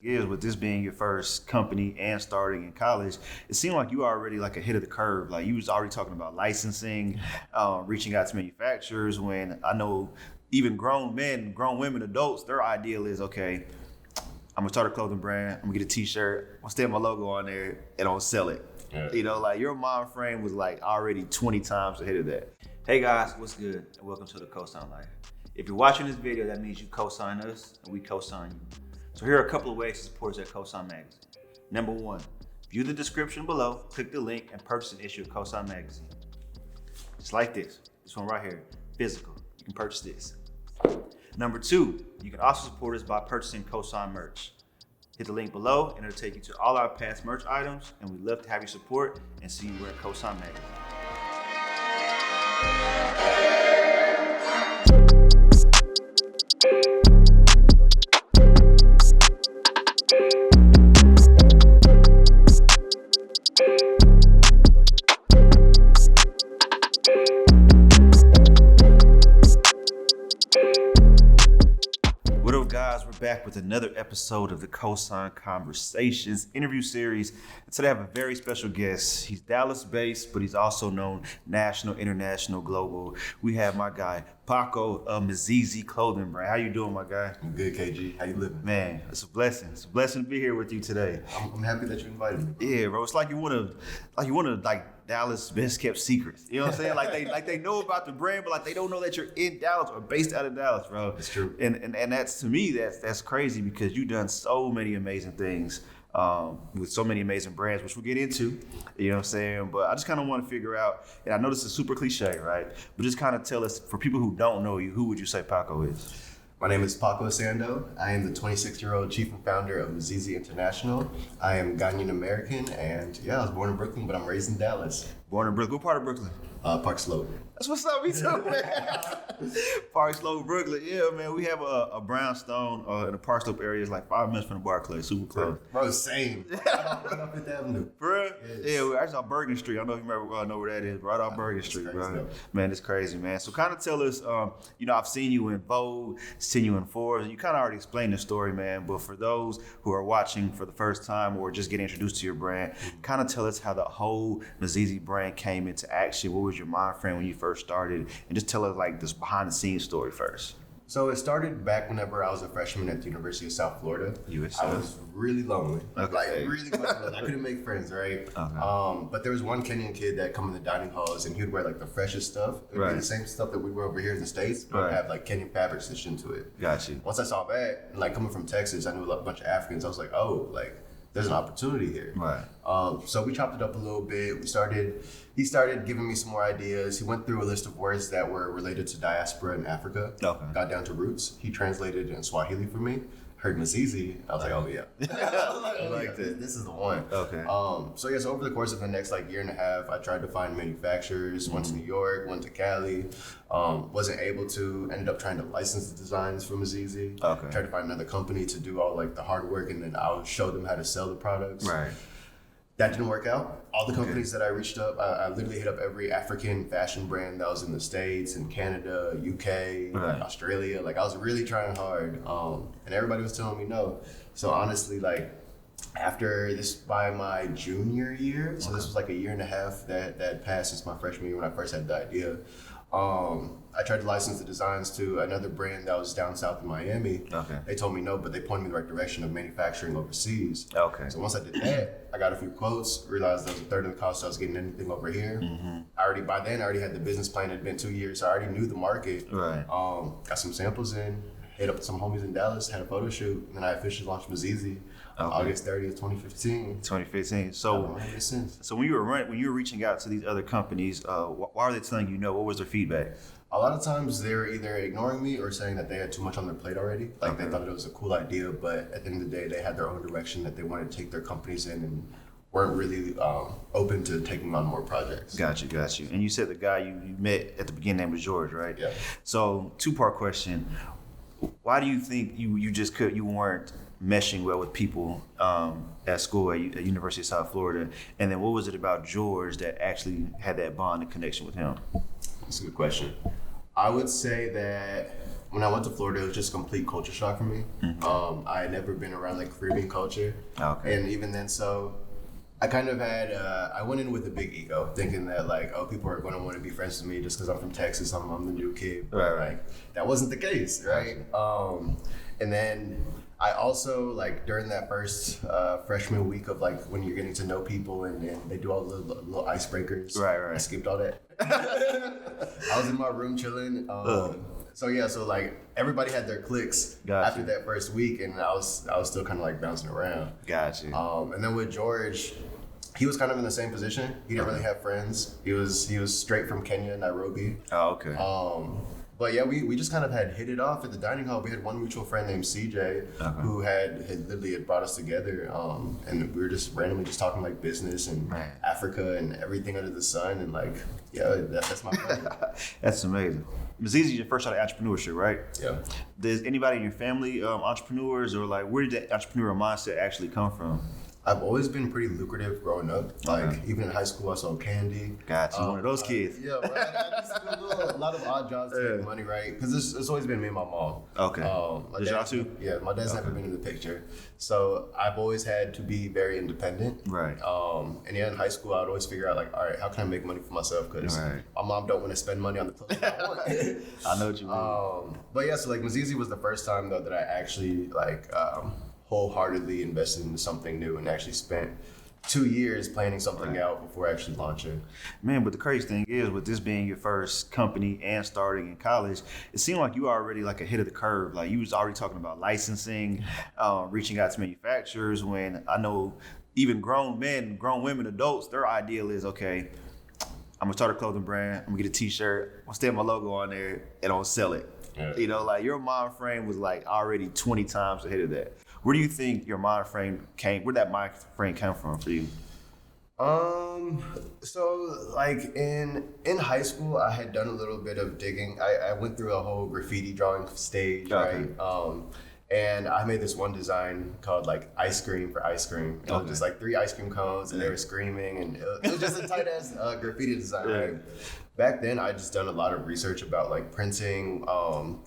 Is with this being your first company and starting in college, it seemed like you were already like ahead of the curve. Like you was already talking about licensing, reaching out to manufacturers. When I know even grown men, grown women, adults, their ideal is okay. I'm gonna start a clothing brand. I'm gonna get a T-shirt. I'm gonna stamp my logo on there and I'm gonna sell it. Yeah. You know, like your mind frame was like already 20 times ahead of that. Hey guys, what's good? And welcome to the Cosign Life. If you're watching this video, that means you co-sign us and we co-sign you. So here are a couple of ways to support us at Cosign Magazine. Number one, view the description below, click the link, and purchase an issue of Cosign Magazine. Just like this one right here, physical. You can purchase this. Number two, you can also support us by purchasing Cosign merch. Hit the link below, and it'll take you to all our past merch items, and we'd love to have your support and see you wear Cosign Magazine. What up, guys? We're back with another episode of the Cosign Conversations interview series. And today I have a very special guest. He's Dallas-based, but he's also known national, international, global. We have my guy, Paakow of MIZIZI clothing brand. How you doing, my guy? I'm good, KG. How you living? Man, it's a blessing. It's a blessing to be here with you today. I'm happy that you invited me. Yeah, bro. It's like you wanna Dallas best kept secrets. You know what I'm saying? like they know about the brand, but like they don't know that you're in Dallas or based out of Dallas, bro. It's true. And that's, to me, that's crazy because you've done so many amazing things with so many amazing brands, which we'll get into. You know what I'm saying? But I just kind of want to figure out, and I know this is super cliche, right? But just kind of tell us, for people who don't know you, who would you say Paakow is? My name is Paakow Essandoh. I am the 26-year-old chief and founder of MIZIZI International. I am Ghanaian American, and I was born in Brooklyn, but I'm raised in Dallas. Born in Brooklyn. What part of Brooklyn? Park Slope. That's what's up, me too, man. Park Slope, Brooklyn. Yeah, man. We have a brownstone in the Park Slope area. It's like 5 minutes from the Barclays. Super close. Bro, same. Right off Fifth Avenue. Bro? Yes. Yeah, we're actually on Bergen Street. I don't know if you remember, know where that is. Right off Bergen Street, bro. Though. Man, it's crazy, man. So kind of tell us, I've seen you in Vogue, seen you in Forbes, and you kind of already explained the story, man. But for those who are watching for the first time or just getting introduced to your brand, kind of tell us how the whole MIZIZI brand came into action. What was your mind frame when you first started? And just tell us like this behind the scenes story first. So it started back whenever I was a freshman at the University of South Florida. I was really lonely. Okay. Like really lonely. I couldn't make friends, right? Okay. But there was one Kenyan kid that come in the dining halls and he would wear like the freshest stuff. It would be the same stuff that we wear over here in the States, but have like Kenyan fabric stitched into it. Got you. Once I saw that, like coming from Texas, I knew a bunch of Africans. I was like, oh, like there's an opportunity here. Right. So we chopped it up a little bit. He started giving me some more ideas. He went through a list of words that were related to diaspora in Africa. Okay. Got down to roots. He translated in Swahili for me. Heard MIZIZI. I was like, oh yeah. I like that. This is the one. Okay. So over the course of the next year and a half, I tried to find manufacturers. Went to New York, went to Cali. Wasn't able to. Ended up trying to license the designs for MIZIZI. Okay. Tried to find another company to do all the hard work, and then I'll show them how to sell the products. Right. That didn't work out. All the companies that I reached up, I literally hit up every African fashion brand that was in the States, in Canada, UK, Australia. I was really trying hard, and everybody was telling me no. So honestly, after this, by my junior year, so this was a year and a half that passed since my freshman year when I first had the idea. I tried to license the designs to another brand that was down south in Miami. Okay. They told me no, but they pointed me in the right direction of manufacturing overseas. Okay. So once I did that, I got a few quotes, realized that was a third of the cost I was getting anything over here. Mm-hmm. By then I already had the business plan. It had been 2 years, so I already knew the market. Right. Got some samples in, hit up some homies in Dallas, had a photo shout, and then I officially launched MIZIZI. August 30th, 2015. 2015. So when you were reaching out to these other companies, why were they telling you no? What was their feedback? A lot of times they were either ignoring me or saying that they had too much on their plate already. They thought it was a cool idea, but at the end of the day, they had their own direction that they wanted to take their companies in and weren't really open to taking on more projects. Got you. And you said the guy you met at the beginning name was George, right? Yeah. So 2-part question. Why do you think you weren't meshing well with people at school at University of South Florida? And then what was it about George that actually had that bond and connection with him? That's a good question. I would say that when I went to Florida, it was just complete culture shock for me. I had never been around like Caribbean culture. Okay. And even then, so I kind of had, I went in with a big ego, thinking that like, oh, people are going to want to be friends with me just because I'm from Texas, I'm the new kid. But Right. like, that wasn't the case, right? And then I also, like, during that first freshman week of like when you're getting to know people and they do all the little icebreakers. Right. I skipped all that. I was in my room chilling. So like everybody had their cliques after that first week, and I was still kind of like bouncing around. Gotcha. And then with George, he was kind of in the same position. He didn't really have friends. He was straight from Kenya, Nairobi. Oh, okay. But yeah, we just kind of had hit it off at the dining hall. We had one mutual friend named CJ who had literally brought us together. And we were just randomly just talking like business and Africa and everything under the sun. And like, yeah, that's my friend. That's amazing. MIZIZI, your first shot at entrepreneurship, right? Yeah. Does anybody in your family entrepreneurs, or like where did that entrepreneurial mindset actually come from? I've always been pretty lucrative growing up. Like even in high school, I sold candy. Gotcha. One of those kids. Yeah, right. I used to do a lot of odd jobs to make money, right? Because it's always been me and my mom. Okay. Did y'all too? Yeah, my dad's never been in the picture, so I've always had to be very independent. Right. And yeah, in high school, I'd always figure out like, all right, how can I make money for myself? Because my mom don't want to spend money on the clothes that I want. I know what you mean. But yeah, so like MIZIZI was the first time though that I actually like wholeheartedly invested into something new and actually spent 2 years planning something out before actually launching. Man, but the crazy thing is, with this being your first company and starting in college, it seemed like you were already like ahead of the curve. Like you was already talking about licensing, reaching out to manufacturers, when I know even grown men, grown women, adults, their ideal is, okay, I'm gonna start a clothing brand, I'm gonna get a t-shirt, I'm gonna stamp my logo on there, and I'll sell it. Yeah. You know, like your mind frame was like already 20 times ahead of that. Where do you think your mind frame where'd that mind frame come from for you? So like in high school, I had done a little bit of digging. I went through a whole graffiti drawing stage, right? And I made this one design called like ice cream for ice cream. It was just like 3 ice cream cones and they were screaming, and it was just a tight ass graffiti design, right? Back then, I just done a lot of research about like printing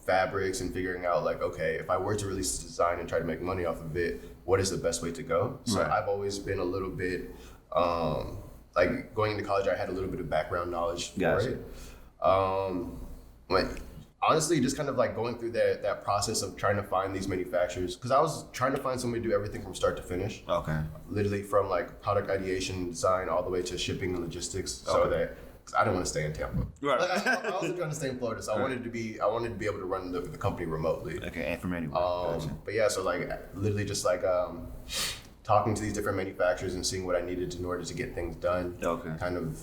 fabrics and figuring out like, okay, if I were to release this design and try to make money off of it, what is the best way to go? So I've always been a little bit, like going into college, I had a little bit of background knowledge for it. Like honestly, just kind of like going through that process of trying to find these manufacturers, because I was trying to find somebody to do everything from start to finish. Okay. Literally from like product ideation, design, all the way to shipping and logistics, so that. I didn't want to stay in Tampa. Right. Like, I wasn't trying to stay in Florida, so I wanted to be able to run the company remotely. Okay, and from anywhere. But yeah, so like literally just like talking to these different manufacturers and seeing what I needed in order to get things done. Okay. Kind of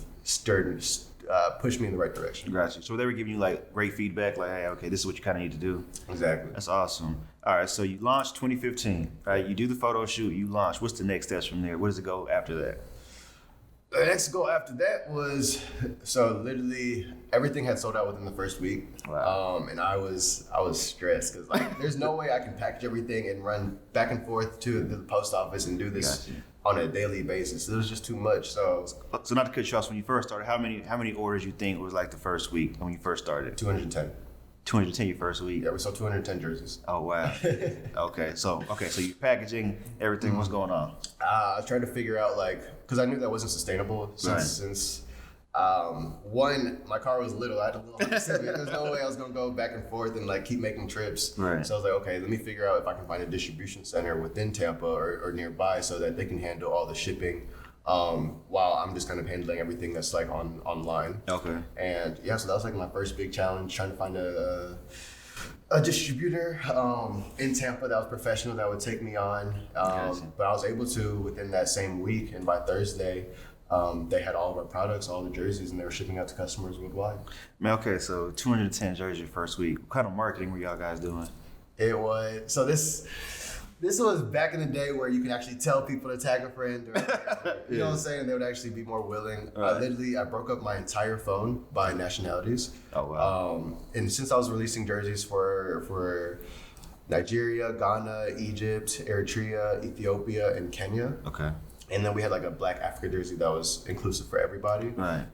pushed me in the right direction. Gotcha. So they were giving you like great feedback, like, hey, okay, this is what you kind of need to do. Exactly. That's awesome. All right, so you launched 2015, right? You do the photo shoot, you launch. What's the next steps from there? Where does it go after that? The next goal after that was, so literally everything had sold out within the first week. Wow. And I was stressed because like there's no way I can package everything and run back and forth to the post office and do this on a daily basis. It was just too much. So not to cut you off, when you first started, how many orders you think was like the first week when you first started? 210. 210 your first week? Yeah, we sold 210 jerseys. Oh, wow. Okay, so you're packaging everything. What's going on? I tried to figure out, like, because I knew that wasn't sustainable since one, my car was little. I had a little Honda Civic. There's no way I was going to go back and forth and, like, keep making trips. Right. So I was like, okay, let me figure out if I can find a distribution center within Tampa or nearby so that they can handle all the shipping while I'm just kind of handling everything that's like online. Okay. And yeah, so that was like my first big challenge, trying to find a distributor in Tampa that was professional, that would take me on. But I was able to within that same week, and by Thursday, they had all of our products, all the jerseys, and they were shipping out to customers worldwide. Man, okay, so 210 jerseys your first week. What kind of marketing were y'all guys doing? It was, so this was back in the day where you can actually tell people to tag a friend, or, you know what I'm saying? They would actually be more willing. Right. I broke up my entire phone by nationalities. Oh, wow. And since I was releasing jerseys for Nigeria, Ghana, Egypt, Eritrea, Ethiopia, and Kenya. Okay. And then we had like a Black Africa jersey that was inclusive for everybody. Right.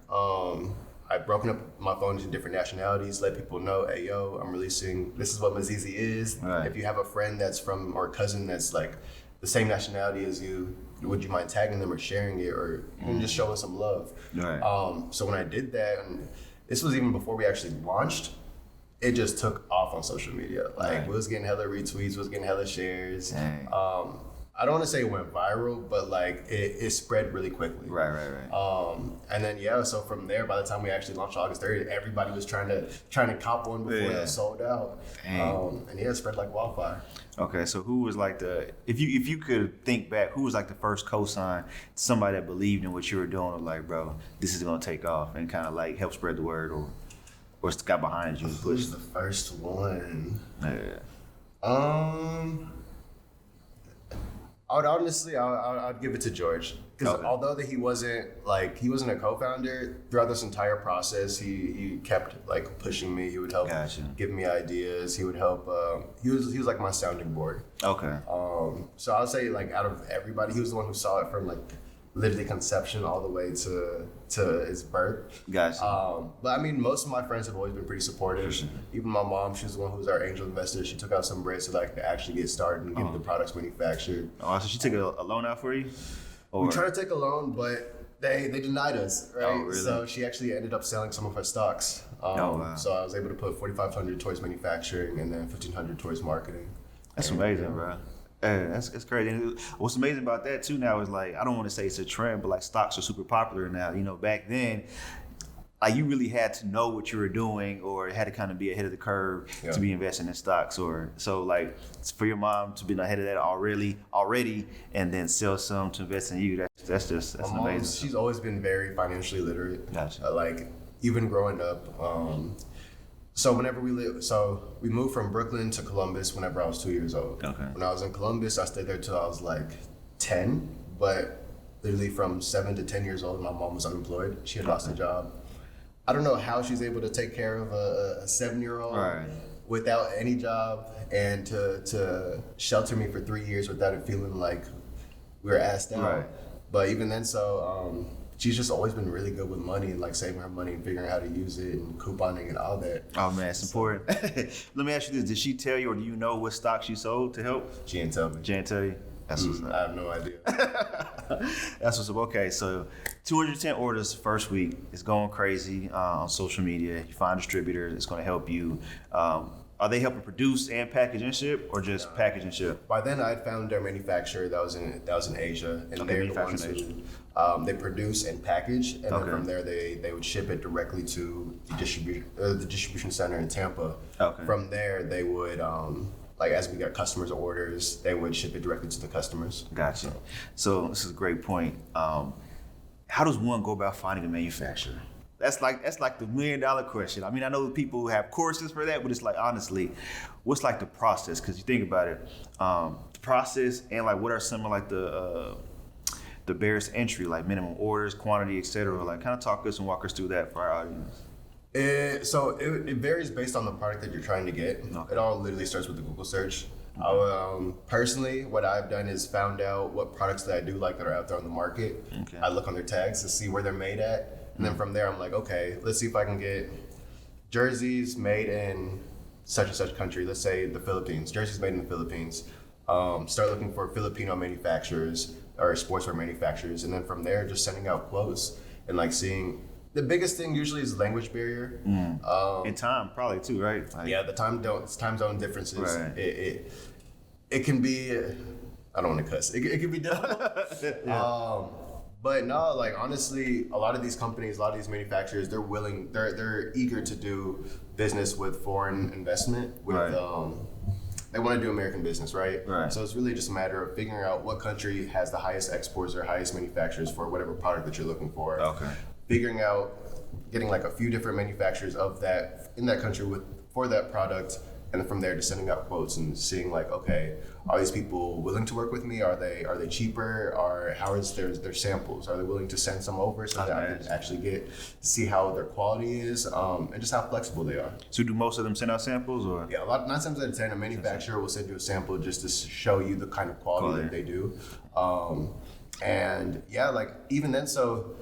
I've broken up my phone into different nationalities, let people know, hey, yo, I'm releasing, this is what MIZIZI is. Right. If you have a friend that's from, or a cousin that's like the same nationality as you, would you mind tagging them or sharing it or even just showing some love? Right. So when I did that, and this was even before we actually launched, it just took off on social media. Like, we was getting hella retweets, was getting hella shares. Dang. I don't want to say it went viral, but like it spread really quickly. Right. And then so from there, by the time we actually launched August 30th, everybody was trying to cop one before it sold out. And it spread like wildfire. Okay, so who was like if you could think back, who was like the first cosign, somebody that believed in what you were doing, or like, bro, this is gonna take off, and kind of like help spread the word, or got behind you and pushed? Who's the first one? Yeah. I would honestly, I'd give it to George, because although that he wasn't a co-founder throughout this entire process, he kept like pushing me. He would help give me ideas. He would help. He was like my sounding board. Okay. So I would say, like, out of everybody, he was the one who saw it from like literally conception all the way to its birth. Gotcha. But I mean, most of my friends have always been pretty supportive. Sure. Even my mom, she was the one who was our angel investor. She took out some bread so that I could actually get started and get the products manufactured. Oh, so she took a loan out for you? Or? We tried to take a loan, but they denied us, right? Oh, really? So she actually ended up selling some of her stocks. Wow. So I was able to put 4,500 towards manufacturing and then 1,500 towards marketing. That's amazing, bro. Hey, that's crazy. And what's amazing about that too now is, like, I don't want to say it's a trend, but like stocks are super popular now. You know, back then, like, you really had to know what you were doing, or had to kind of be ahead of the curve to be investing in stocks. Or so, like, for your mom to be ahead of that already, and then sell some to invest in you. That's amazing. She's always been very financially literate. Gotcha. Like, even growing up. So we moved from Brooklyn to Columbus whenever I was 2 years old. Okay. When I was in Columbus, I stayed there till I was like 10, but literally from 7 to 10 years old, my mom was unemployed. She had lost her job. I don't know how she's able to take care of a 7-year-old without any job, and to shelter me for 3 years without it feeling like we were asked out. Right. But even then, she's just always been really good with money and like saving her money and figuring out how to use it and couponing and all that. Oh man, it's important. Let me ask you this: did she tell you, or do you know what stock she sold to help? She didn't tell me. She didn't tell you? That's what's up. I have no idea. That's what's up. Okay, so 210 orders first week. It's going crazy on social media. You find distributors. It's going to help you. Are they helping produce and package and ship, or just package and ship? By then, I had found their manufacturer that was in Asia, and they're the ones who they produce and package, and then from there they would ship it directly to the distribution center in Tampa. Okay. From there, they would like, as we got customers' orders, they would ship it directly to the customers. Gotcha. So this is a great point. How does one go about finding a manufacturer? That's like the $1 million question. I mean, I know people have courses for that, but it's like, honestly, what's like the process? Because you think about it, the process, and like, what are some of like the barriers to entry, like minimum orders, quantity, etc. Like, kind of talk us and walk us through that for our audience. It varies based on the product that you're trying to get. Okay. It all literally starts with the Google search. Personally, what I've done is found out what products that I do like that are out there on the market. Okay. I look on their tags to see where they're made at. And then from there, I'm like, okay, let's see if I can get jerseys made in such and such country. Let's say the Philippines. Jerseys made in the Philippines. Start looking for Filipino manufacturers or sportswear manufacturers. And then from there, just sending out quotes and like seeing. The biggest thing usually is language barrier. And time, probably too, right? Like, yeah, the time zone differences. Right. It can be. I don't want to cuss. It can be difficult. But no, like, honestly, a lot of these companies, a lot of these manufacturers, they're eager to do business with foreign investment. They want to do American business, right? So it's really just a matter of figuring out what country has the highest exports or highest manufacturers for whatever product that you're looking for. Okay. Figuring out, getting like a few different manufacturers of that in that country for that product, and then from there just sending out quotes and seeing like, okay, are these people willing to work with me? Are they cheaper? Or how is their samples? Are they willing to send some over so that I can actually see how their quality is, and just how flexible they are? So do most of them send out samples, or? Yeah, 9 times out of 10, a manufacturer will send you a sample just to show you the kind of quality that they do. And yeah, like, even then, so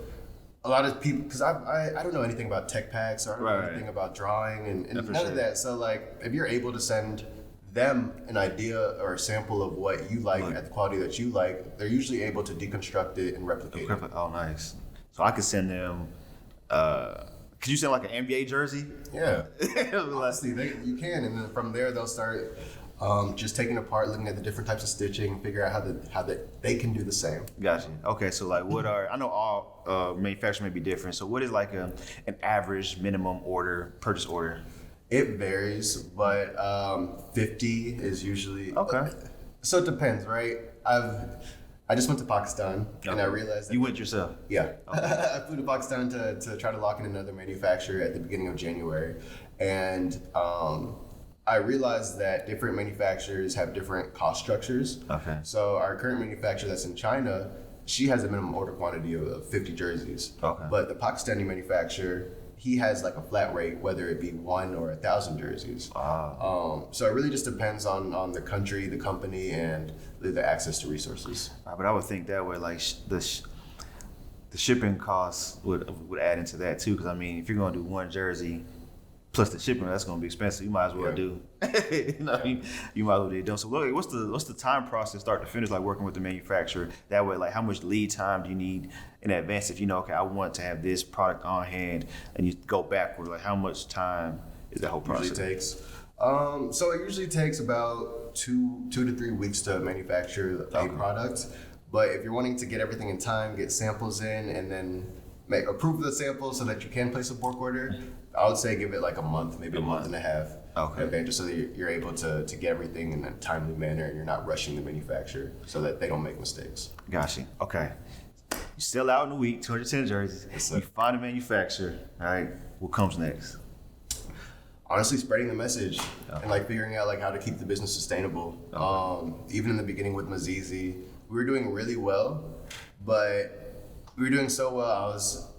a lot of people, because I don't know anything about tech packs, or I don't know anything about drawing and none of that. So like, if you're able to send them an idea or a sample of what you like at the quality that you like, they're usually able to deconstruct it and replicate it. Oh, nice. So I could send them. Could you send like an NBA jersey? Yeah. Honestly, you can, and then from there they'll start just taking apart, looking at the different types of stitching, figure out how they can do the same. Gotcha. Okay, so like, what are, I know all manufacturers may be different. So what is like an average minimum purchase order? It varies, but 50 is usually okay. So it depends, right? I just went to Pakistan, and I realized that... You went yourself? Yeah. Okay. I flew to Pakistan to try to lock in another manufacturer at the beginning of January. And I realized that different manufacturers have different cost structures. Okay. So our current manufacturer that's in China, she has a minimum order quantity of 50 jerseys. Okay. But the Pakistani manufacturer, he has like a flat rate, whether it be 1 or 1,000 jerseys. Wow. So it really just depends on the country, the company, and the access to resources. But I would think that way, like the shipping costs would add into that too. Because I mean, if you're going to do one jersey plus the shipping, that's going to be expensive. You might as well do. You know, you might as well do it. So look, what's the time process, start to finish, like working with the manufacturer? That way, like how much lead time do you need in advance if you know, okay, I want to have this product on hand, and you go backward, like how much time is that whole process? Usually takes. So it usually takes about 2 to 3 weeks to manufacture a product. But if you're wanting to get everything in time, get samples in, and then approve the samples so that you can place a bulk order, I would say give it like a month, maybe a month and a half. Okay. Just so that you're able to get everything in a timely manner, and you're not rushing the manufacturer so that they don't make mistakes. Gotcha. Okay. You sell out in a week, 210 jerseys. Yes, you find a manufacturer. All right. What comes next? Honestly, spreading the message and like figuring out like how to keep the business sustainable. Even in the beginning with MIZIZI, we were doing really well, but we were doing so well.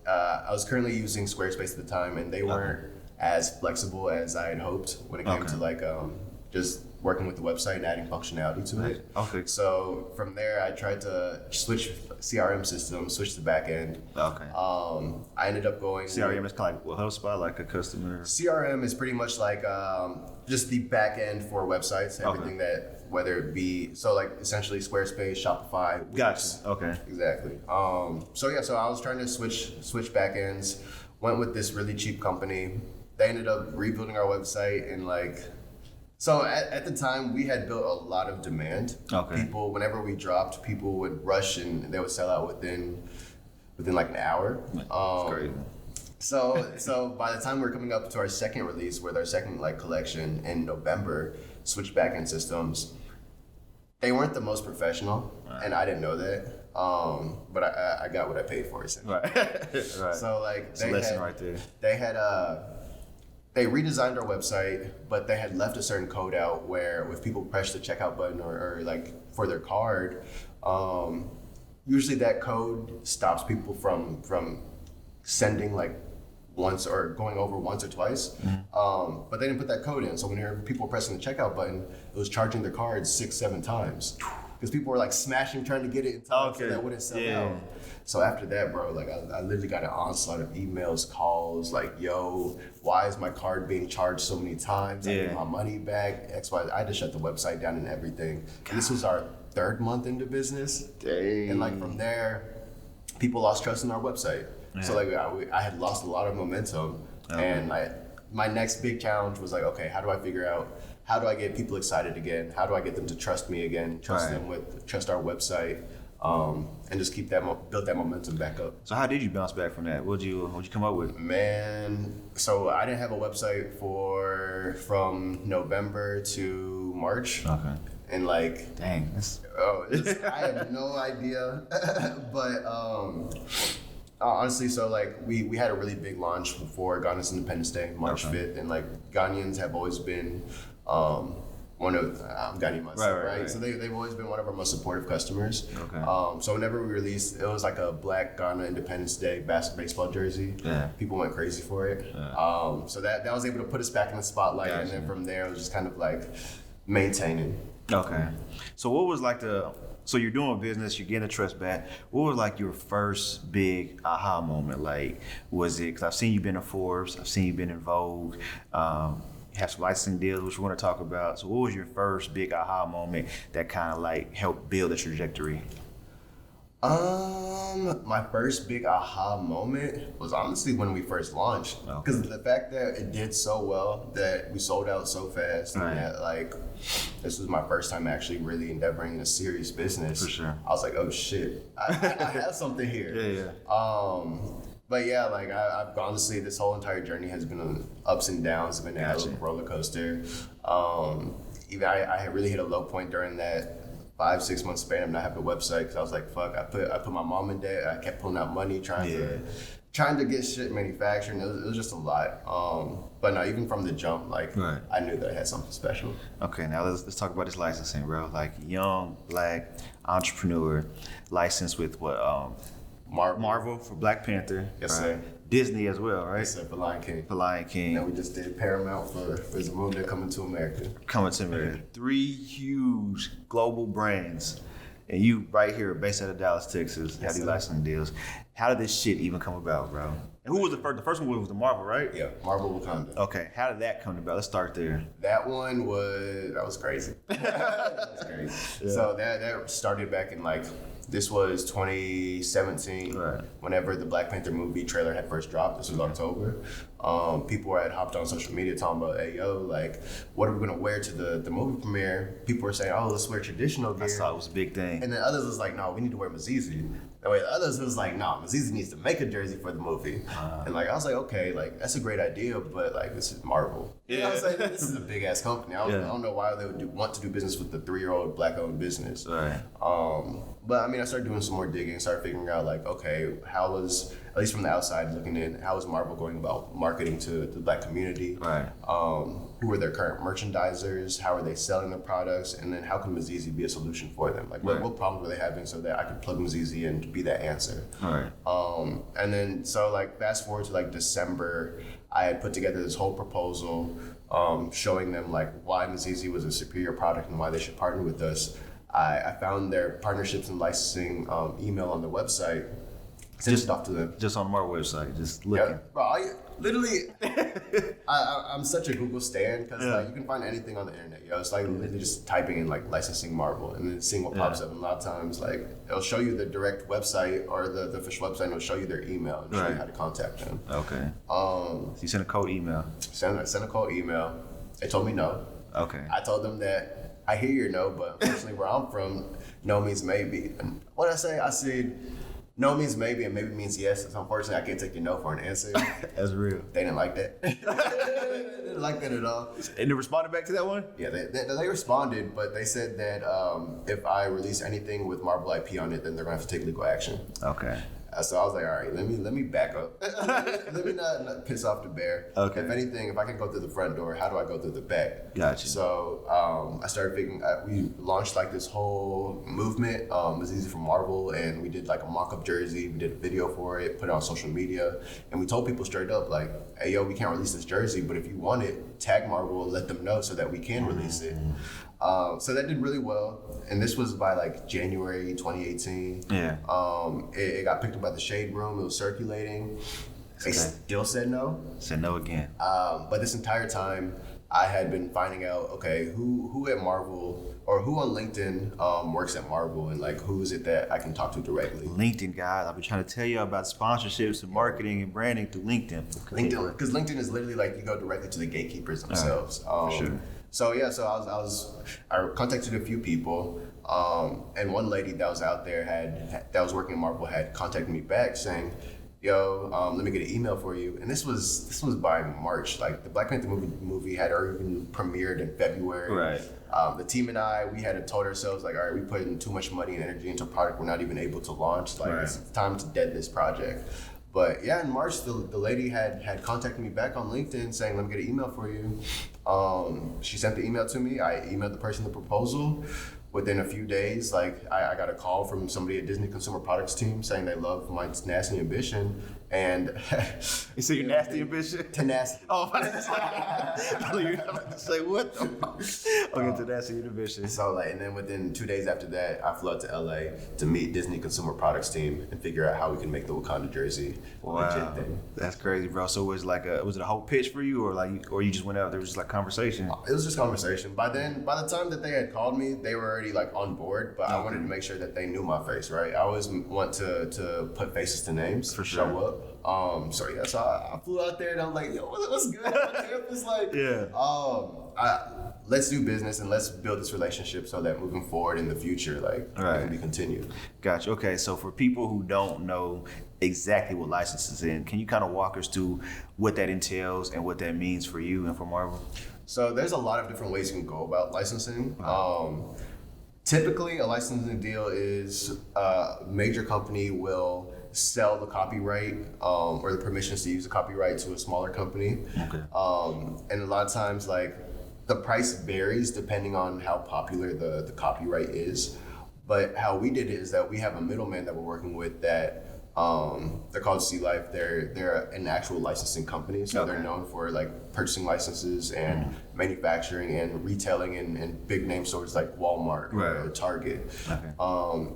I was currently using Squarespace at the time, and they weren't as flexible as I had hoped when it came to like just working with the website and adding functionality to it. Okay. So from there, I tried to switch CRM systems, switch the back end. Okay. I ended up going... CRM is kind of like HubSpot, like a customer... CRM is pretty much like just the back end for websites, everything that, whether it be, so like essentially Squarespace, Shopify. Gotcha. Okay. Exactly. So I was trying to switch back ends, went with this really cheap company. They ended up rebuilding our website, and like... So at the time, we had built a lot of demand. Okay. People, whenever we dropped, people would rush and they would sell out within like an hour. That's crazy. So by the time we were coming up to our second release, with our second like collection in November, switched backend systems, they weren't the most professional, and I didn't know that. But I got what I paid for, essentially. Right. So like it's a lesson right there. They redesigned our website, but they had left a certain code out where if people press the checkout button or like for their card, usually that code stops people from sending like once or going over once or twice. But they didn't put that code in. So whenever people were pressing the checkout button, it was charging their cards 6-7 times. Because people were like smashing, trying to get it in time so that wouldn't sell out. So after that, bro, like I literally got an onslaught of emails, calls, like, yo, why is my card being charged so many times? I need my money back, X, Y. I had to shut the website down and everything. And this was our 3rd month into business. Dang. And like from there, people lost trust in our website. So like I had lost a lot of momentum. And my next big challenge was like, okay, how do I figure out, how do I get people excited again? How do I get them to trust me again? Trust our website, and just keep build that momentum back up. So how did you bounce back from that? What'd you come up with? Man, so I didn't have a website from November to March. Okay. And like, dang, I have no idea. But honestly, so like we had a really big launch for Ghana's Independence Day, March 5th, and like Ghanaians have always been one of I'm Ghanaian myself, right? So they've always been one of our most supportive customers. Okay. So whenever we released, it was like a Black Ghana Independence Day baseball jersey. Yeah. People went crazy for it. Yeah. So that was able to put us back in the spotlight, and then from there it was just kind of like maintaining. Okay. So what was like So you're doing business, you're getting the trust back. What was like your first big aha moment? Like, was it, because I've seen you been in Forbes, I've seen you been in Vogue, you have some licensing deals, which we want to talk about. So what was your first big aha moment that kind of like helped build the trajectory? My first big aha moment was honestly when we first launched, because the fact that it did so well, that we sold out so fast, and that like this was my first time actually really endeavoring in a serious business. For sure. I was like, oh shit, I have something here. Yeah. But yeah, like I've honestly, this whole entire journey has been ups and downs. It's been a roller coaster. Even I really hit a low point during that 5-6 month span of not having a website, because I was like, fuck, I put my mom in debt. I kept pulling out money trying to get shit manufactured. It was just a lot. But no, even from the jump, like I knew that I had something special. Okay, now let's talk about this licensing, bro. Like young black entrepreneur, licensed with what? Marvel for Black Panther. Yes, sir. Disney as well, right? Yes, sir, for Lion King. For Lion King. And we just did Paramount for Zamunda Coming to America. Coming to America. 3 huge global brands. And you right here based out of Dallas, Texas, have these licensing deals. How did this shit even come about, bro? And who was the first? The first one was the Marvel, right? Yeah, Marvel Wakanda. Okay, how did that come about? Let's start there. That was crazy. That was crazy. Yeah. So that started back in like, this was 2017, whenever the Black Panther movie trailer had first dropped. This was October. People had hopped on social media talking about, hey, yo, like, what are we gonna wear to the movie premiere? People were saying, oh, let's wear traditional gear. I saw it was a big thing. And then others was like, no, we need to wear MIZIZI. Others was like, no, MIZIZI needs to make a jersey for the movie. And like, I was like, okay, like, that's a great idea, but like, this is Marvel. You know what I'm saying? This is a big ass company. I don't know why they would want to do business with the 3-year-old black owned business. Right. But I mean, I started doing some more digging, started figuring out like, okay, how was, at least from the outside looking in, how was Marvel going about marketing to the black community? Right. Who are their current merchandisers? How are they selling their products? And then how can MIZIZI be a solution for them? Like, what problems were they having so that I could plug MIZIZI in to be that answer? All right. And then, so like, fast forward to like December, I had put together this whole proposal showing them like why MIZIZI was a superior product and why they should partner with us. I found their partnerships and licensing email on the website, sent it off to them. Just on our website, just looking. Yeah, bro, I'm such a Google stan, because like, you can find anything on the internet. It's like literally just typing in like licensing Marvel and then seeing what pops up. And a lot of times, like, it'll show you the direct website or the official website, and it'll show you their email and show you how to contact them. Okay. So you sent a cold email. Sent a cold email. They told me no. Okay. I told them that I hear your no, but unfortunately where I'm from, no means maybe. And what did I say? I said, no means maybe and maybe means yes. So unfortunately, I can't take your no for an answer. That's real. They didn't like that. They didn't like that at all. And they responded back to that one? Yeah, they responded, but they said that if I release anything with Marvel IP on it, then they're going to have to take legal action. Okay. So I was like, all right, let me back up. Let me not piss off the bear. Okay. If anything, if I can go through the front door, how do I go through the back? Gotcha. So I started figuring. We launched like this whole movement. MIZIZI from Marvel, and we did like a mock-up jersey. We did a video for it, put it on social media, and we told people straight up like, hey, yo, we can't release this jersey, but if you want it, tag Marvel, let them know so that we can release it. So that did really well, and this was by like January 2018. Yeah. It got picked up by the Shade Room. It was circulating. They still said no. Said no again. But this entire time, I had been finding out, okay, who at Marvel or who on LinkedIn works at Marvel, and like who is it that I can talk to directly? LinkedIn, guys. I've been trying to tell you about sponsorships and marketing and branding through LinkedIn. LinkedIn, because LinkedIn is literally like you go directly to the gatekeepers themselves. For sure. So yeah, I contacted a few people, and one lady that was out there that was working at Marvel had contacted me back saying, yo, let me get an email for you. And this was by March. Like the Black Panther movie had already been premiered in February. Right. The team and we had told ourselves like, all right, we put in too much money and energy into a product we're not even able to launch. Like it's time to dead this project. But yeah, in March, the lady had contacted me back on LinkedIn saying, let me get an email for you. She sent the email to me. I emailed the person the proposal. Within a few days, like I got a call from somebody at Disney Consumer Products team saying they love my tenacity and ambition, And You say you're nasty ambition? tenacity. Oh, I thought you were about to say what the fuck? Okay, tenacity ambition. So like, and then within 2 days after that, I flew out to LA to meet Disney Consumer Products team and figure out how we can make the Wakanda jersey a legit thing. That's crazy, bro. So was it a whole pitch for you, or you just went out there was just like conversation? It was just conversation. By the time that they had called me, they were already like on board. But I wanted to make sure that they knew my face, right? I always want to put faces to names, for sure. show up. So I flew out there and I'm like, yo, what's good? My trip was like, let's do business and let's build this relationship so that moving forward in the future, like, it can be continued. Gotcha. Okay, so for people who don't know exactly what licensing is in, can you kind of walk us through what that entails and what that means for you and for Marvel? So there's a lot of different ways you can go about licensing. Typically, a licensing deal is a major company will sell the copyright or the permissions to use the copyright to a smaller company. Okay. And a lot of times, like, the price varies depending on how popular the copyright is. But how we did it is that we have a middleman that we're working with that they're called Sea Life. They're an actual licensing company, so they're known for like purchasing licenses and manufacturing and retailing in big name stores like Walmart or Target. Okay.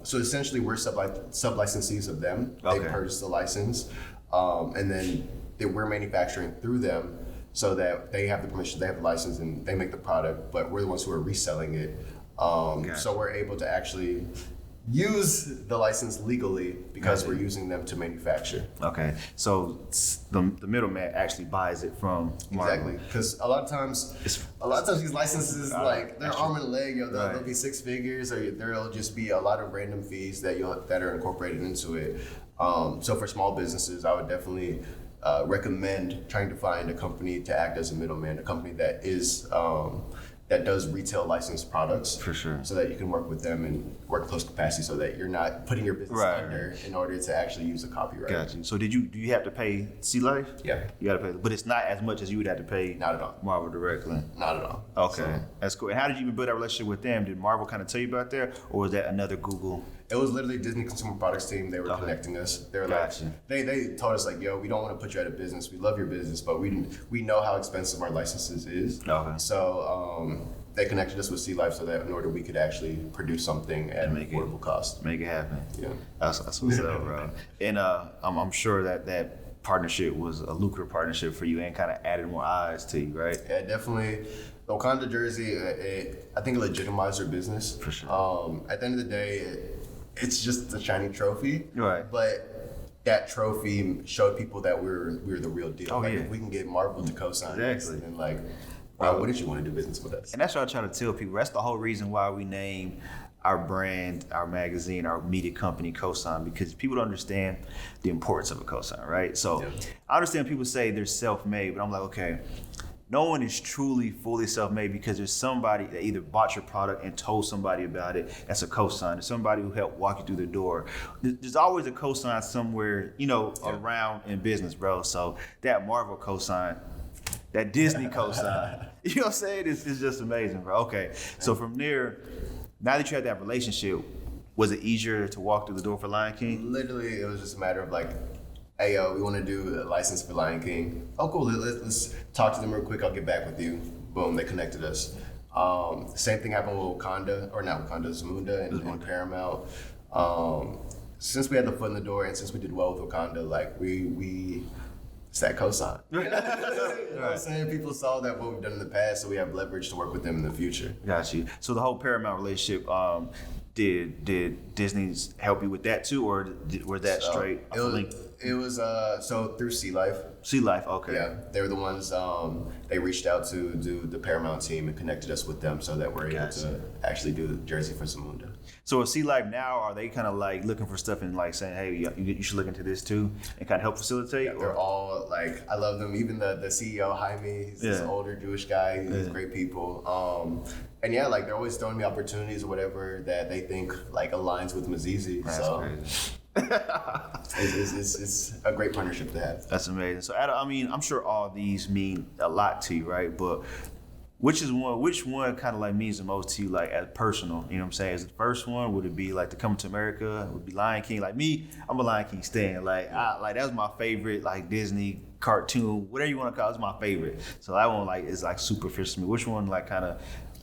So essentially, we're sub licensees of them. They purchase the license, and then we're manufacturing through them, so that they have the permission, they have the license, and they make the product. But we're the ones who are reselling it. So we're able to actually use the license legally because we're using them to manufacture. Okay, so the middleman actually buys it from Marvel. Exactly, because a lot of times these licenses, like, they're arm and a leg. They'll be six figures, or there'll just be a lot of random fees that are incorporated into it. So for small businesses, I would definitely recommend trying to find a company to act as a middleman, a company that is that does retail licensed products, for sure, so that you can work with them and work close capacity, so that you're not putting your business under in order to actually use a copyright. Gotcha. So do you have to pay Sea Life? Yeah, you got to pay, but it's not as much as you would have to pay. Not at all. Marvel directly. Not at all. Okay, that's cool. And how did you even build that relationship with them? Did Marvel kind of tell you about that, or was that another Google? It was literally Disney Consumer Products team. They were connecting us. They were like, they told us like, yo, we don't want to put you out of business. We love your business, but we know how expensive our licenses is. Okay. So they connected us with Sea Life so that in order we could actually produce something at an affordable cost. Make it happen. Yeah. That's what's up, bro. And I'm sure that partnership was a lucrative partnership for you and kind of added more eyes to you, right? Yeah, definitely. The Wakanda jersey, I think it legitimized our business. For sure. At the end of the day, it's just a shiny trophy. Right. But that trophy showed people that we're the real deal. If we can get Marvel to co-sign us, and like, why wouldn't you want to do business with us? And that's what I try to tell people. That's the whole reason why we named our brand, our magazine, our media company Cosign, because people don't understand the importance of a cosign, right? So I understand people say they're self-made, but I'm like, okay, no one is truly fully self-made, because there's somebody that either bought your product and told somebody about it. That's a cosign. There's somebody who helped walk you through the door. There's always a cosign somewhere, around in business, bro. So that Marvel cosign, that Disney cosign, you know what I'm saying? It's just amazing, bro. Okay, so from there, now that you had that relationship, was it easier to walk through the door for Lion King? Literally, it was just a matter of like, hey, yo, we want to do a license for Lion King. Oh, cool, let's talk to them real quick. I'll get back with you. Boom, they connected us. Same thing happened with Zamunda and Paramount. Since we had the foot in the door and since we did well with Wakanda, like it's that cosign. You know what I'm saying? People saw that what we've done in the past, so we have leverage to work with them in the future. Got you. So the whole Paramount relationship, did Disney help you with that too, or was that straight? It was so through Sea Life. Sea Life, okay. Yeah, they were the ones. They reached out to the Paramount team and connected us with them, so that we're able to actually do the jersey for Zamunda. So at Sea Life now, are they kind of like looking for stuff and like saying, hey, you should look into this too, and kind of help facilitate? Yeah, they're all like, I love them. Even the CEO Jaime, he's this older Jewish guy. He's great people. And yeah, like they're always throwing me opportunities or whatever that they think like aligns with MIZIZI. That's crazy. It's a great partnership to have. That's amazing. So I'm sure all these mean a lot to you, right? But Which one kind of like means the most to you, like as personal? You know what I'm saying? Is it the first one? Would it be like to come to America? Would it be Lion King? Like me, I'm a Lion King stan. Like that was my favorite, like Disney cartoon, whatever you want to call it, it's my favorite. So that one like is like super official to me. Which one like kind of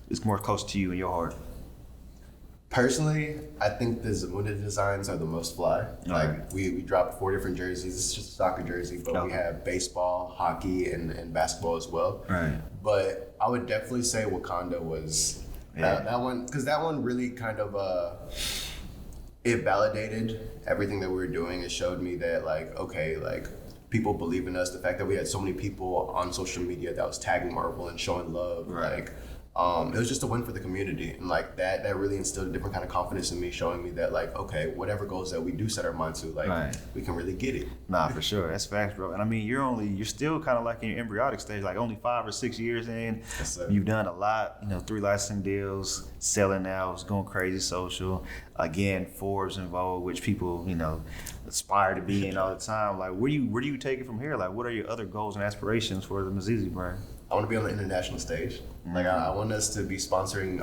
is more close to you in your heart? Personally, I think the Zamunda designs are the most fly. Like right. we dropped 4 different jerseys. It's just a soccer jersey, but we have baseball, hockey, and basketball as well. Right. But I would definitely say Wakanda was that one, because that one really kind of it validated everything that we were doing. It showed me that like, okay, like people believe in us. The fact that we had so many people on social media that was tagging Marvel and showing love, like. It was just a win for the community, and like that really instilled a different kind of confidence in me, showing me that like, okay, whatever goals that we do set our mind to, like we can really get it. Nah, for sure, that's facts, bro. And I mean, you're still kind of like in your embryonic stage, like only 5 or 6 years in. Yes, sir. You've done a lot, 3 licensing deals, selling out, it's going crazy social. Again, Forbes and Vogue, which people aspire to be in all the time. Like, where do you take it from here? Like, what are your other goals and aspirations for the MIZIZI brand? I want to be on the international stage. Like I want us to be sponsoring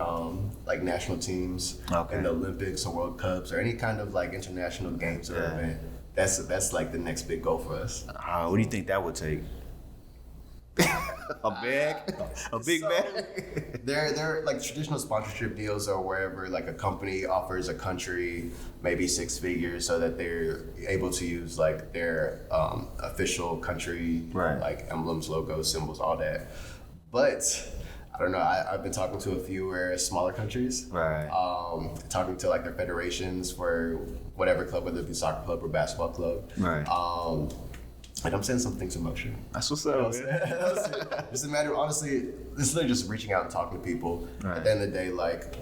like national teams in the Olympics or World Cups or any kind of like international games or event. That's like the next big goal for us. What do you think that would take? A big bag. They're like traditional sponsorship deals or wherever like a company offers a country maybe 6 figures so that they're able to use like their official country like emblems, logos, symbols, all that. But I don't know. I've been talking to a few smaller countries. Talking to like their federations for whatever club, whether it be soccer club or basketball club. Like I'm saying some things in motion. That's what's up. Just a matter of, honestly, this is literally just reaching out and talking to people. At the end of the day, like,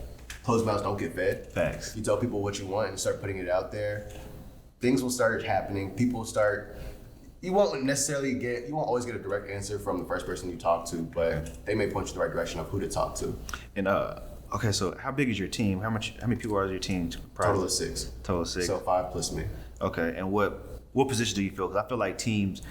closed mouths don't get fed. Facts. You tell people what you want and start putting it out there, things will start happening. People start, you won't always get a direct answer from the first person you talk to, but they may point you in the right direction of who to talk to. And okay, so how big is your team? How many people are your team? Total of 6. Total of 6. So 5 plus me. Okay, and what position do you feel? Because I feel like teams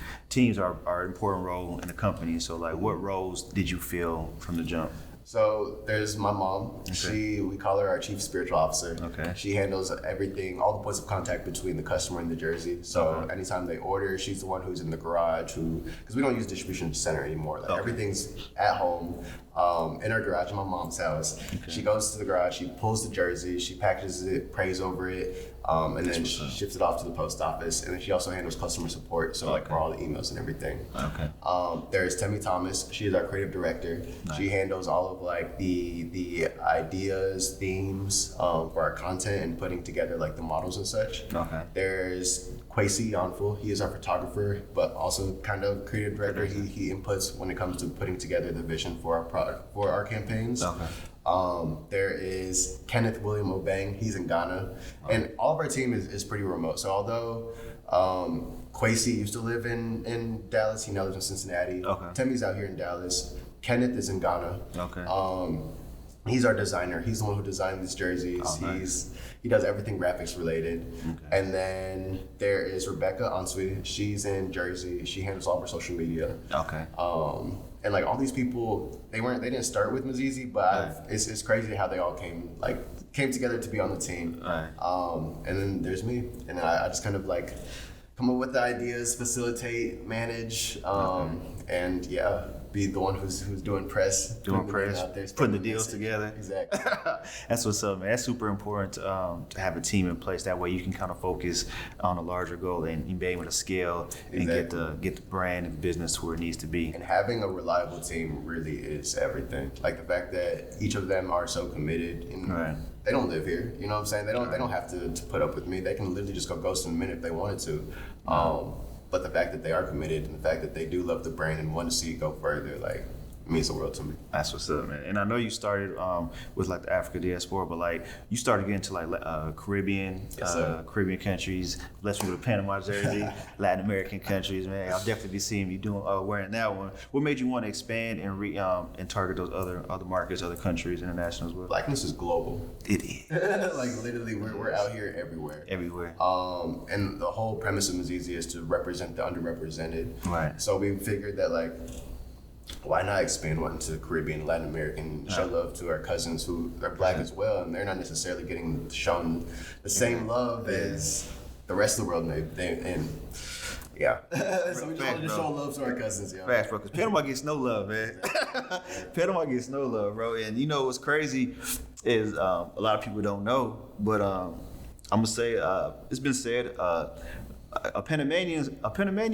are an important role in the company. So like, what roles did you feel from the jump? So there's my mom. We call her our chief spiritual officer. Okay. She handles everything, all the points of contact between the customer and the jersey. So anytime they order, she's the one who's in the garage because we don't use distribution center anymore. Like everything's at home, in our garage in my mom's house. She goes to the garage, she pulls the jersey, she packages it, prays over it, and then she ships it off to the post office. And then she also handles customer support, so like for all the emails and everything. There's Temi Thomas. She is our creative director. She handles all of like the ideas, themes for our content and putting together like the models and such. There's Kwesi Yonful. He is our photographer, but also kind of creative director. He inputs when it comes to putting together the vision for our product, for our campaigns. There is Kenneth William Obeng. He's in Ghana. And all of our team is pretty remote. So although Kwesi used to live in Dallas, he now lives in Cincinnati. Temi's out here in Dallas. Kenneth is in Ghana. He's our designer. He's the one who designed these jerseys. He does everything graphics related. And then there is Rebecca Ansui. She's in Jersey. She handles all of our social media. And like all these people, they didn't start with MIZIZI, but it's crazy how they all came together to be on the team. And then there's me, and I just kind of like come up with the ideas, facilitate, manage, and be the one who's doing press, out there, putting the deals together. Exactly. That's what's up, man. That's super important to have a team in place. That way you can kind of focus on a larger goal and you be able to scale and get the brand and business where it needs to be. And having a reliable team really is everything. Like the fact that each of them are so committed and they don't live here. You know what I'm saying? They don't have to put up with me. They can literally just go ghost in a minute if they wanted to. But the fact that they are committed and the fact that they do love the brand and want to see it go further, like, means the world to me. That's what's up, man. And I know you started with like the Africa Diaspora, but like you started getting to like Caribbean countries. Blessed me with a Panama jersey, Latin American countries, man. I'll definitely be seeing you wearing that one. What made you want to expand and target those other markets, other countries, international as well? Blackness is global. It is. Like literally, we're out here everywhere. And the whole premise of MIZIZI is to represent the underrepresented. So we figured that like, why not expand one to Caribbean, Latin American, show love to our cousins who are Black as well, and they're not necessarily getting shown the same love as the rest of the world, yeah. So we just wanted to show love to our cousins, yeah. Facts, bro, because Panama gets no love, man. Panama gets no love, bro. And you know what's crazy is a lot of people don't know, but I'm gonna say it's been said a Panamanian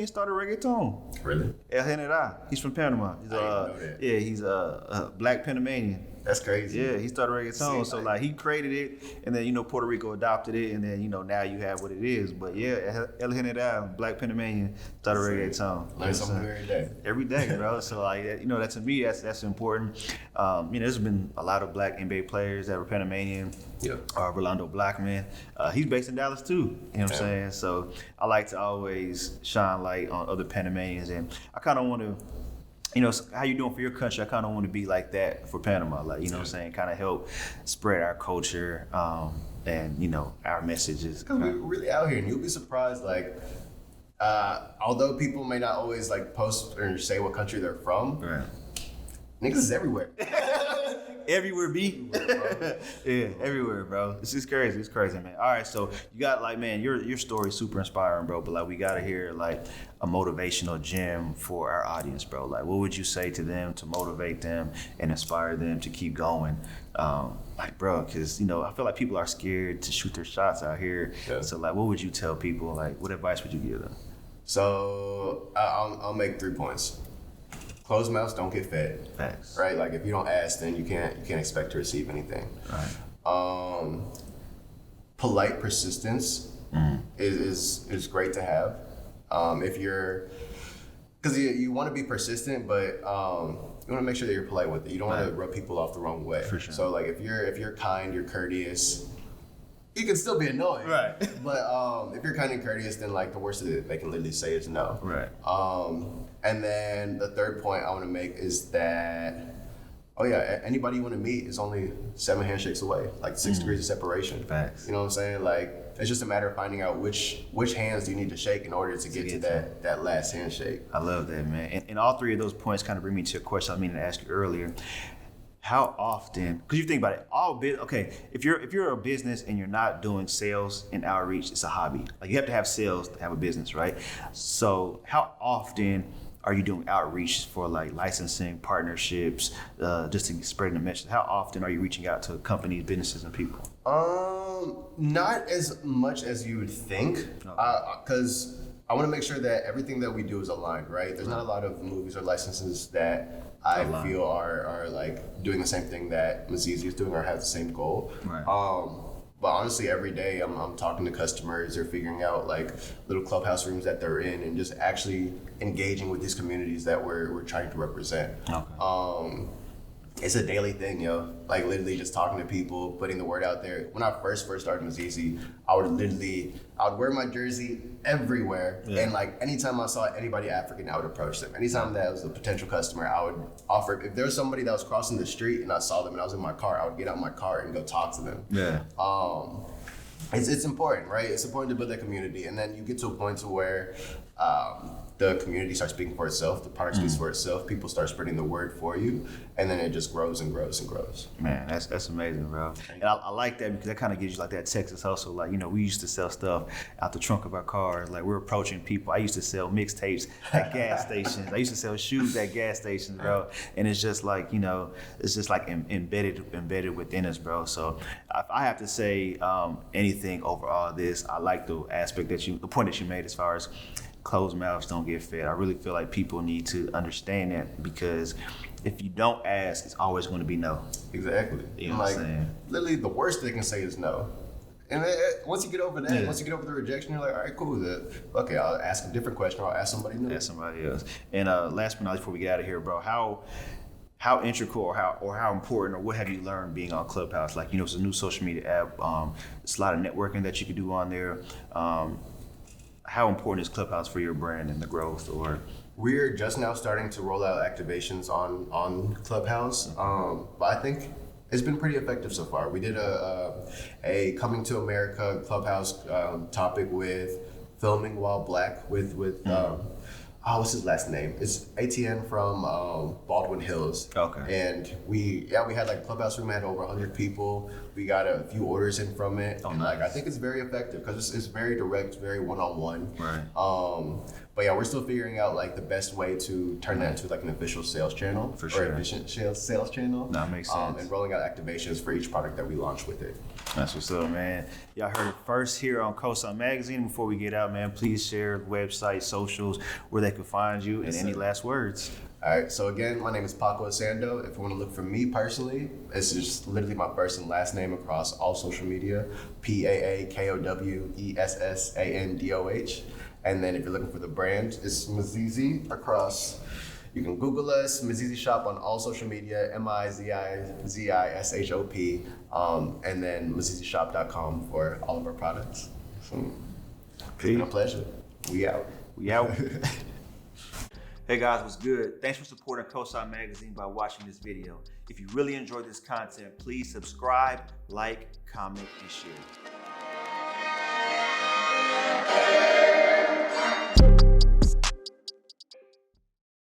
started reggaeton. Really? El General. He's from Panama. He's I didn't know that. Yeah, he's a black Panamanian. That's crazy. Yeah, he started reggaeton. So like he created it, and then Puerto Rico adopted it, and then now you have what it is. But yeah, El General, black Panamanian, started reggaeton. Learn something new every day. Every day, bro. So like that to me, that's important. There's been a lot of black NBA players that were Panamanian. Yeah. Rolando Blackman, he's based in Dallas too. You know what I'm saying? So I like to always shine light on other Panamanians, and I kind of want to. How you doing for your country? I kind of want to be like that for Panama. Like, what I'm saying? Kind of help spread our culture and, our messages. Because we're really out here, and you'll be surprised, like, although people may not always, like, post or say what country they're from, right. Niggas is everywhere. Everywhere, B. Yeah, everywhere, bro. It's crazy. It's crazy, man. All right, so you got like, man, your story's super inspiring, bro. But like, we gotta hear like a motivational gem for our audience, bro. Like, what would you say to them to motivate them and inspire them to keep going? Like, bro, because I feel like people are scared to shoot their shots out here. Yeah. So like, what would you tell people? Like, what advice would you give them? So I'll make 3 points. Closed mouths don't get fed. Facts. Right? Like if you don't ask, then you can't expect to receive anything. Right. Polite persistence is great to have. If you're, because you want to be persistent, but you want to make sure that you're polite with it. You don't want to rub people off the wrong way. For sure. So like if you're kind, you're courteous, you can still be annoying. Right. But if you're kind and courteous, then like the worst that they can literally say is no. Right. And then the third point I want to make is that, anybody you want to meet is only 7 handshakes away, like 6 degrees of separation. Facts. You know what I'm saying? Like it's just a matter of finding out which hands do you need to shake in order to get to that last handshake. I love that, man. And all 3 of those points kind of bring me to a question I mean to ask you earlier. How often, because you think about it, if you're a business and you're not doing sales and outreach, it's a hobby. Like you have to have sales to have a business, right? So how often are you doing outreach for like licensing, partnerships, just to spread the message? How often are you reaching out to companies, businesses, and people? Not as much as you would think, because I want to make sure that everything that we do is aligned, right? There's not a lot of movies or licenses that I feel are like doing the same thing that MIZIZI is doing or have the same goal. Right. But honestly, every day I'm talking to customers or figuring out like little clubhouse rooms that they're in and just actually engaging with these communities that we're trying to represent. Okay. It's a daily thing, yo. Like literally just talking to people, putting the word out there. When I first started MIZIZI, I would wear my jersey everywhere. Yeah. And like anytime I saw anybody African, I would approach them. Anytime that was a potential customer, I would offer. If there was somebody that was crossing the street and I saw them and I was in my car, I would get out my car and go talk to them. Yeah. It's important, right? It's important to build that community. And then you get to a point to where the community starts speaking for itself, the product speaks for itself, people start spreading the word for you, and then it just grows and grows and grows. Man, that's amazing, bro. And I like that because that kind of gives you like that Texas hustle. Like, we used to sell stuff out the trunk of our cars. Like, we're approaching people. I used to sell mixtapes at gas stations. I used to sell shoes at gas stations, bro. And it's just like, it's just like embedded within us, bro. So if I have to say anything over all this, I like the aspect the point that you made as far as closed mouths don't get fed. I really feel like people need to understand that, because if you don't ask, it's always going to be no. Exactly. You know what I'm saying? Literally, the worst they can say is no. And once you get over that, once you get over the rejection, you're like, all right, cool. Okay, I'll ask a different question, or I'll ask somebody new. Ask somebody else. And last but not least, before we get out of here, bro, how integral or how important or what have you learned being on Clubhouse? Like, it's a new social media app. It's a lot of networking that you can do on there. How important is Clubhouse for your brand and the growth? Or we're just now starting to roll out activations on Clubhouse, but I think it's been pretty effective so far. We did a Coming to America Clubhouse topic with filming while Black with what's his last name? It's ATN from Baldwin Hills. Okay. And we had like a clubhouse room, had over 100 people. We got a few orders in from it. Oh, and nice. like I think it's very effective because it's very direct, very one-on-one. Right. But yeah, we're still figuring out like the best way to turn that into like an official sales channel. For sure. Or efficient sales channel. That makes sense. And rolling out activations for each product that we launch with it. That's what's up, man. Y'all heard it first here on Cosign Magazine. Before we get out, man, please share website, socials, where they can find you, and any last words. All right, so again, my name is Paakow Essandoh. If you want to look for me personally, it's just literally my first and last name across all social media, PAAKOWESSANDOH. And then if you're looking for the brand, it's MIZIZI across. You can Google us, MIZIZI Shop on all social media, MIZIZISHOP, and then MIZIZIShop.com for all of our products. So, it's been a pleasure. We out. We out. Hey guys, what's good? Thanks for supporting Cosign Magazine by watching this video. If you really enjoyed this content, please subscribe, like, comment, and share.